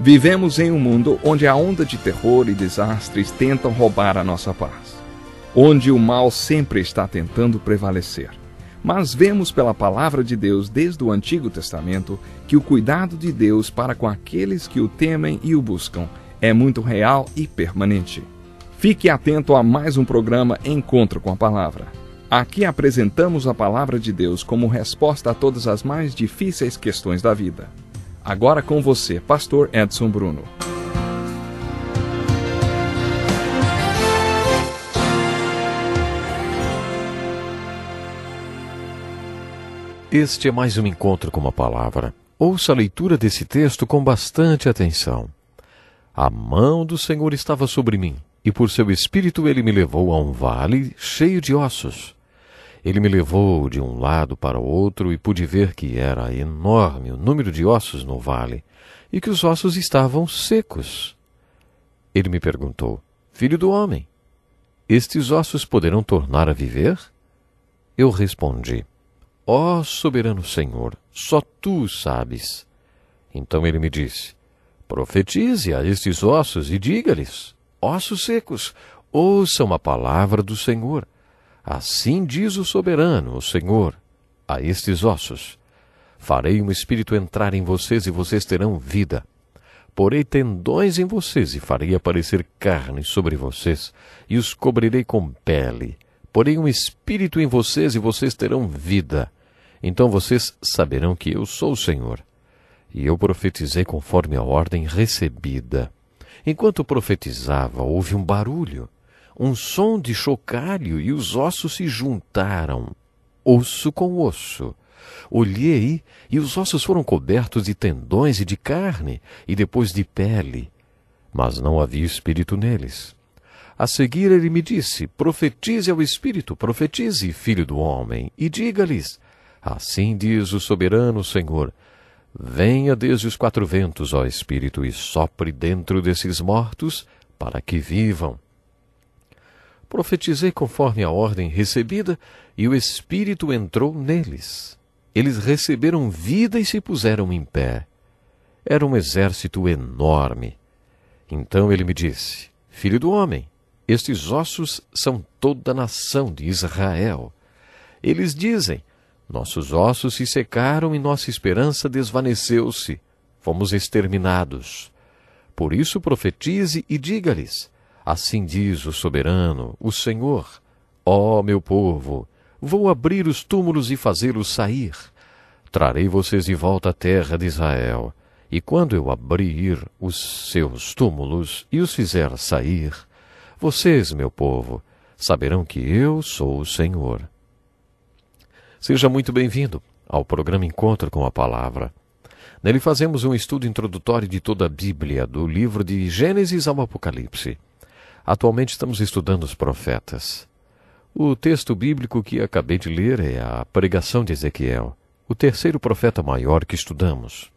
Vivemos em um mundo onde a onda de terror e desastres tentam roubar a nossa paz, onde o mal sempre está tentando prevalecer. Mas vemos pela palavra de Deus desde o Antigo Testamento que o cuidado de Deus para com aqueles que o temem e o buscam é muito real e permanente. Fique atento a mais um programa Encontro com a Palavra. Aqui apresentamos a palavra de Deus como resposta a todas as mais difíceis questões da vida. Agora com você, Pastor Edson Bruno. Este é mais um encontro com a palavra. Ouça a leitura desse texto com bastante atenção. A mão do Senhor estava sobre mim, e por seu espírito ele me levou a um vale cheio de ossos. Ele me levou de um lado para o outro e pude ver que era enorme o número de ossos no vale, e que os ossos estavam secos. Ele me perguntou: Filho do homem, estes ossos poderão tornar a viver? Eu respondi: Ó soberano Senhor, só tu sabes. Então ele me disse: Profetize a estes ossos e diga-lhes: Ossos secos, ouçam a palavra do Senhor. Assim diz o soberano, o Senhor, a estes ossos: Farei um espírito entrar em vocês e vocês terão vida. Porei tendões em vocês e farei aparecer carne sobre vocês e os cobrirei com pele. Porei um espírito em vocês e vocês terão vida. Então vocês saberão que eu sou o Senhor. E eu profetizei conforme a ordem recebida. Enquanto profetizava, houve um barulho, um som de chocalho, e os ossos se juntaram, osso com osso. Olhei, e os ossos foram cobertos de tendões e de carne, e depois de pele, mas não havia espírito neles. A seguir ele me disse: Profetize ao espírito, profetize, filho do homem, e diga-lhes: Assim diz o soberano Senhor: Venha desde os quatro ventos, ó Espírito, e sopre dentro desses mortos, para que vivam. Profetizei conforme a ordem recebida, e o Espírito entrou neles. Eles receberam vida e se puseram em pé. Era um exército enorme. Então ele me disse: Filho do homem, estes ossos são toda a nação de Israel. Eles dizem: Nossos ossos se secaram e nossa esperança desvaneceu-se. Fomos exterminados. Por isso profetize e diga-lhes: Assim diz o soberano, o Senhor: Ó meu povo, vou abrir os túmulos e fazê-los sair. Trarei vocês de volta à terra de Israel. E quando eu abrir os seus túmulos e os fizer sair, vocês, meu povo, saberão que eu sou o Senhor. Seja muito bem-vindo ao programa Encontro com a Palavra. Nele fazemos um estudo introdutório de toda a Bíblia, do livro de Gênesis ao Apocalipse. Atualmente estamos estudando os profetas. O texto bíblico que acabei de ler é a pregação de Ezequiel, o terceiro profeta maior que estudamos.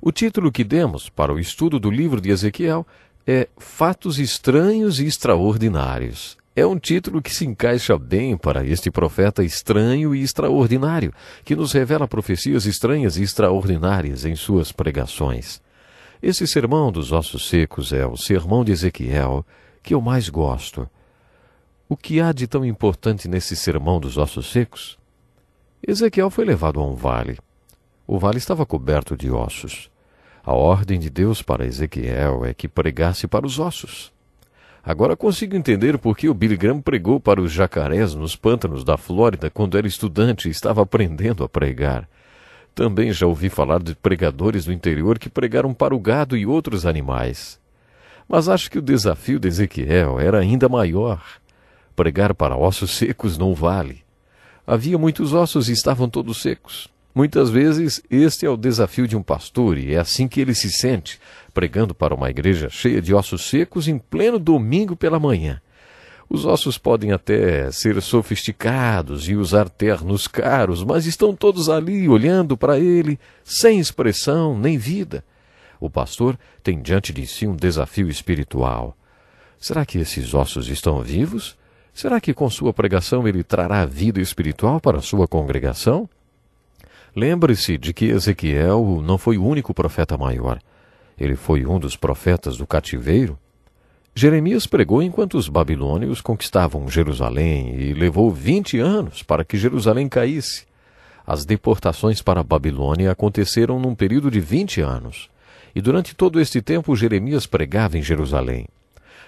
O título que demos para o estudo do livro de Ezequiel é Fatos Estranhos e Extraordinários. É um título que se encaixa bem para este profeta estranho e extraordinário, que nos revela profecias estranhas e extraordinárias em suas pregações. Esse sermão dos ossos secos é o sermão de Ezequiel que eu mais gosto. O que há de tão importante nesse sermão dos ossos secos? Ezequiel foi levado a um vale. O vale estava coberto de ossos. A ordem de Deus para Ezequiel é que pregasse para os ossos. Agora consigo entender por que o Billy Graham pregou para os jacarés nos pântanos da Flórida quando era estudante e estava aprendendo a pregar. Também já ouvi falar de pregadores do interior que pregaram para o gado e outros animais. Mas acho que o desafio de Ezequiel era ainda maior. Pregar para ossos secos não vale. Havia muitos ossos e estavam todos secos. Muitas vezes este é o desafio de um pastor e é assim que ele se sente, pregando para uma igreja cheia de ossos secos em pleno domingo pela manhã. Os ossos podem até ser sofisticados e usar ternos caros, mas estão todos ali olhando para ele, sem expressão nem vida. O pastor tem diante de si um desafio espiritual. Será que esses ossos estão vivos? Será que com sua pregação ele trará vida espiritual para a sua congregação? Lembre-se de que Ezequiel não foi o único profeta maior. Ele foi um dos profetas do cativeiro. Jeremias pregou enquanto os babilônios conquistavam Jerusalém e levou 20 anos para que Jerusalém caísse. As deportações para a Babilônia aconteceram num período de 20 anos. E durante todo este tempo Jeremias pregava em Jerusalém.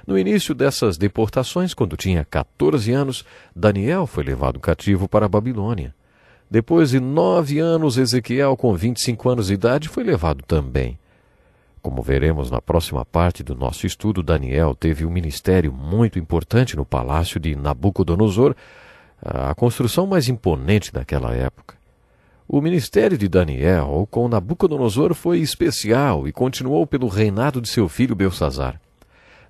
No início dessas deportações, quando tinha 14 anos, Daniel foi levado cativo para a Babilônia. Depois de 9 anos, Ezequiel, com 25 anos de idade, foi levado também. Como veremos na próxima parte do nosso estudo, Daniel teve um ministério muito importante no palácio de Nabucodonosor, a construção mais imponente daquela época. O ministério de Daniel com Nabucodonosor foi especial e continuou pelo reinado de seu filho Belsazar.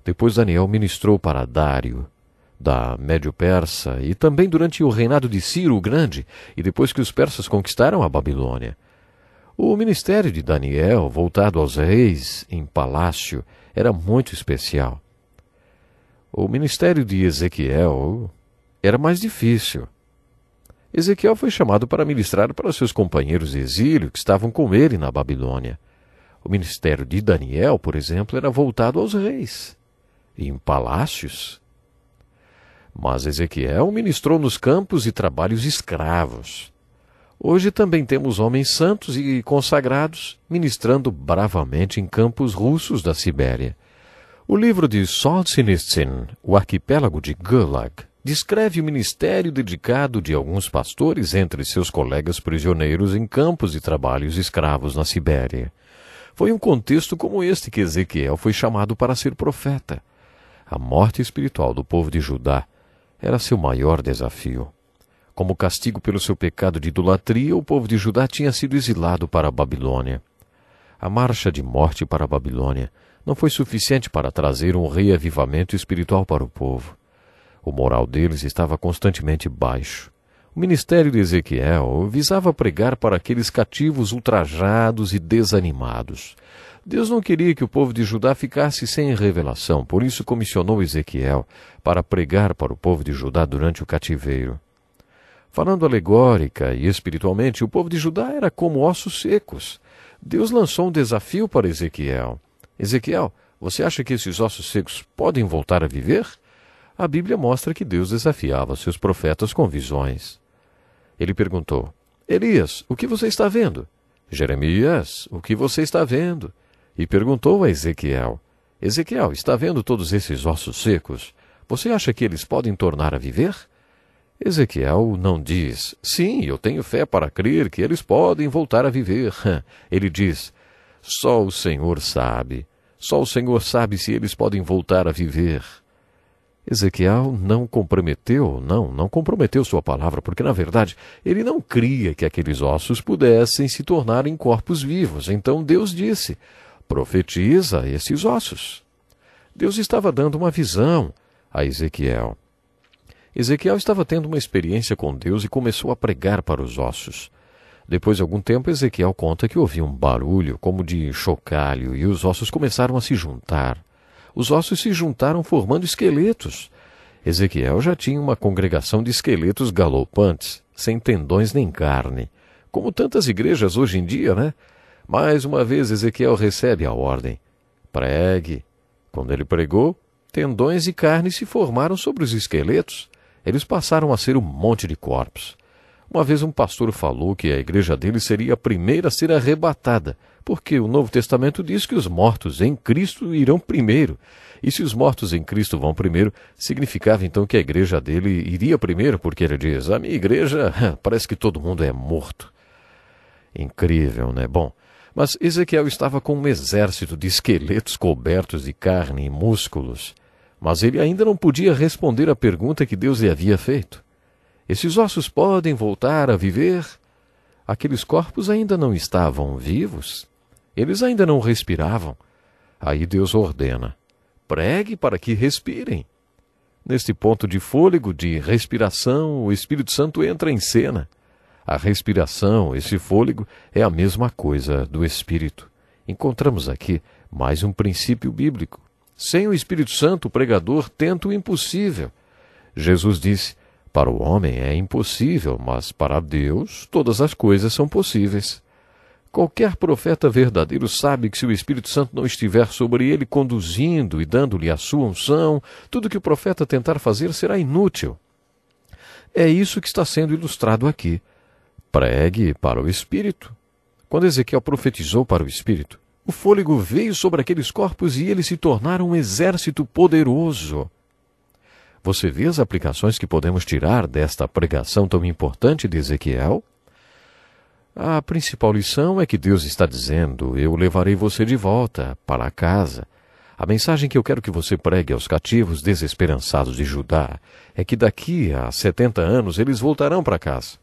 Depois Daniel ministrou para Dário, da Médio-Persa, e também durante o reinado de Ciro o Grande, e depois que os persas conquistaram a Babilônia. O ministério de Daniel, voltado aos reis em palácio, era muito especial. O ministério de Ezequiel era mais difícil. Ezequiel foi chamado para ministrar para seus companheiros de exílio que estavam com ele na Babilônia. O ministério de Daniel, por exemplo, era voltado aos reis, em palácios. Mas Ezequiel ministrou nos campos e trabalhos escravos. Hoje também temos homens santos e consagrados ministrando bravamente em campos russos da Sibéria. O livro de Solzhenitsyn, O Arquipélago de Gulag, descreve o ministério dedicado de alguns pastores entre seus colegas prisioneiros em campos e trabalhos escravos na Sibéria. Foi um contexto como este que Ezequiel foi chamado para ser profeta. A morte espiritual do povo de Judá era seu maior desafio. Como castigo pelo seu pecado de idolatria, o povo de Judá tinha sido exilado para a Babilônia. A marcha de morte para a Babilônia não foi suficiente para trazer um reavivamento espiritual para o povo. O moral deles estava constantemente baixo. O ministério de Ezequiel visava pregar para aqueles cativos ultrajados e desanimados. Deus não queria que o povo de Judá ficasse sem revelação, por isso comissionou Ezequiel para pregar para o povo de Judá durante o cativeiro. Falando alegórica e espiritualmente, o povo de Judá era como ossos secos. Deus lançou um desafio para Ezequiel. Ezequiel, você acha que esses ossos secos podem voltar a viver? A Bíblia mostra que Deus desafiava seus profetas com visões. Ele perguntou, Elias, o que você está vendo? Jeremias, o que você está vendo? E perguntou a Ezequiel, Ezequiel, está vendo todos esses ossos secos? Você acha que eles podem tornar a viver? Ezequiel não diz, sim, eu tenho fé para crer que eles podem voltar a viver. Ele diz, só o Senhor sabe. Só o Senhor sabe se eles podem voltar a viver. Ezequiel não comprometeu sua palavra, porque, na verdade, ele não cria que aqueles ossos pudessem se tornar em corpos vivos. Então Deus disse, profetiza esses ossos. Deus estava dando uma visão a Ezequiel. Ezequiel estava tendo uma experiência com Deus e começou a pregar para os ossos. Depois de algum tempo, Ezequiel conta que ouviu um barulho como de chocalho e os ossos começaram a se juntar. Os ossos se juntaram formando esqueletos. Ezequiel já tinha uma congregação de esqueletos galopantes, sem tendões nem carne. Como tantas igrejas hoje em dia, né? Mais uma vez Ezequiel recebe a ordem. Pregue. Quando ele pregou, tendões e carne se formaram sobre os esqueletos. Eles passaram a ser um monte de corpos. Uma vez um pastor falou que a igreja dele seria a primeira a ser arrebatada, porque o Novo Testamento diz que os mortos em Cristo irão primeiro. E se os mortos em Cristo vão primeiro, significava então que a igreja dele iria primeiro, porque ele diz, a minha igreja parece que todo mundo é morto. Incrível, né? Bom, mas Ezequiel estava com um exército de esqueletos cobertos de carne e músculos. Mas ele ainda não podia responder à pergunta que Deus lhe havia feito. Esses ossos podem voltar a viver? Aqueles corpos ainda não estavam vivos? Eles ainda não respiravam? Aí Deus ordena, pregue para que respirem. Neste ponto de fôlego, de respiração, o Espírito Santo entra em cena. A respiração, esse fôlego, é a mesma coisa do Espírito. Encontramos aqui mais um princípio bíblico. Sem o Espírito Santo, o pregador tenta o impossível. Jesus disse, para o homem é impossível, mas para Deus todas as coisas são possíveis. Qualquer profeta verdadeiro sabe que se o Espírito Santo não estiver sobre ele, conduzindo e dando-lhe a sua unção, tudo que o profeta tentar fazer será inútil. É isso que está sendo ilustrado aqui. Pregue para o Espírito. Quando Ezequiel profetizou para o Espírito, o fôlego veio sobre aqueles corpos e eles se tornaram um exército poderoso. Você vê as aplicações que podemos tirar desta pregação tão importante de Ezequiel? A principal lição é que Deus está dizendo: eu levarei você de volta para casa. A mensagem que eu quero que você pregue aos cativos desesperançados de Judá é que daqui a 70 anos eles voltarão para casa.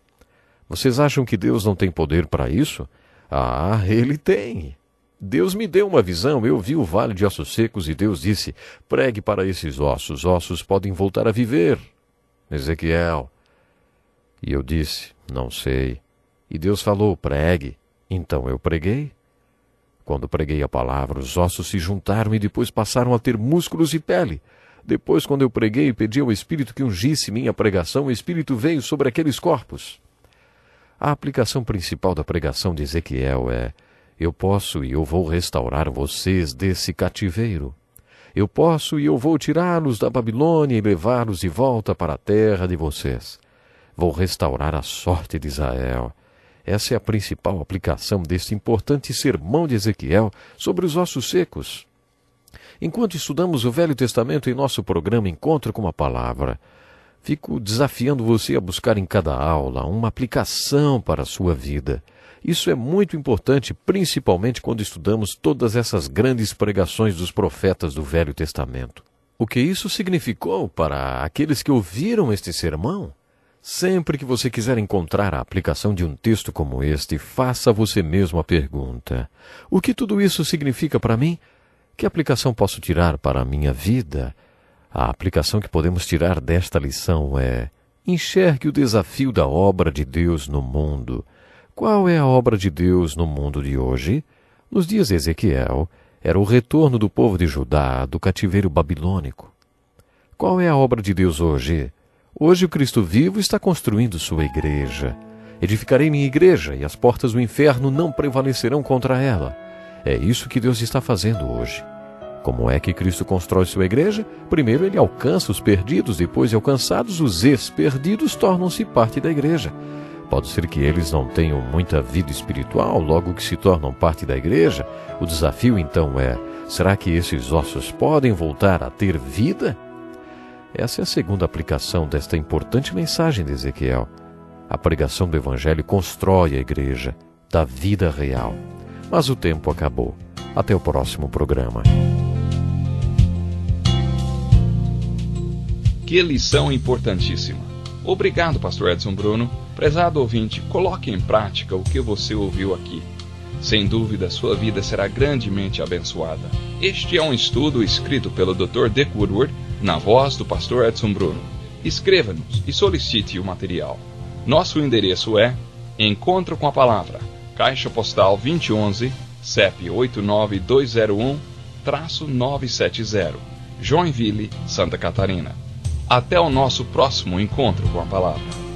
Vocês acham que Deus não tem poder para isso? Ah, Ele tem. Deus me deu uma visão, eu vi o vale de ossos secos e Deus disse: pregue para esses ossos podem voltar a viver. Ezequiel. E eu disse: não sei. E Deus falou: pregue. Então eu preguei. Quando preguei a palavra, os ossos se juntaram e depois passaram a ter músculos e pele. Depois, quando eu preguei e pedi ao Espírito que ungisse minha pregação, o Espírito veio sobre aqueles corpos. A aplicação principal da pregação de Ezequiel é: eu posso e eu vou restaurar vocês desse cativeiro. Eu posso e eu vou tirá-los da Babilônia e levá-los de volta para a terra de vocês. Vou restaurar a sorte de Israel. Essa é a principal aplicação deste importante sermão de Ezequiel sobre os ossos secos. Enquanto estudamos o Velho Testamento em nosso programa Encontro com a Palavra, fico desafiando você a buscar em cada aula uma aplicação para a sua vida. Isso é muito importante, principalmente quando estudamos todas essas grandes pregações dos profetas do Velho Testamento. O que isso significou para aqueles que ouviram este sermão? Sempre que você quiser encontrar a aplicação de um texto como este, faça você mesmo a pergunta: o que tudo isso significa para mim? Que aplicação posso tirar para a minha vida? A aplicação que podemos tirar desta lição é: enxergue o desafio da obra de Deus no mundo. Qual é a obra de Deus no mundo de hoje? Nos dias de Ezequiel, era o retorno do povo de Judá do cativeiro babilônico. Qual é a obra de Deus hoje? Hoje o Cristo vivo está construindo sua igreja. Edificarei minha igreja e as portas do inferno não prevalecerão contra ela. É isso que Deus está fazendo hoje. Como é que Cristo constrói sua igreja? Primeiro ele alcança os perdidos, depois de alcançados, os ex-perdidos tornam-se parte da igreja. Pode ser que eles não tenham muita vida espiritual, logo que se tornam parte da igreja. O desafio então é: será que esses ossos podem voltar a ter vida? Essa é a segunda aplicação desta importante mensagem de Ezequiel. A pregação do Evangelho constrói a igreja, dá vida real. Mas o tempo acabou. Até o próximo programa. Que lição importantíssima. Obrigado, Pastor Edson Bruno. Prezado ouvinte, coloque em prática o que você ouviu aqui. Sem dúvida, sua vida será grandemente abençoada. Este é um estudo escrito pelo Dr. Dick Woodward, na voz do Pastor Edson Bruno. Escreva-nos e solicite o material. Nosso endereço é Encontro com a Palavra, Caixa Postal 2011, CEP 89201-970, Joinville, Santa Catarina. Até o nosso próximo Encontro com a Palavra.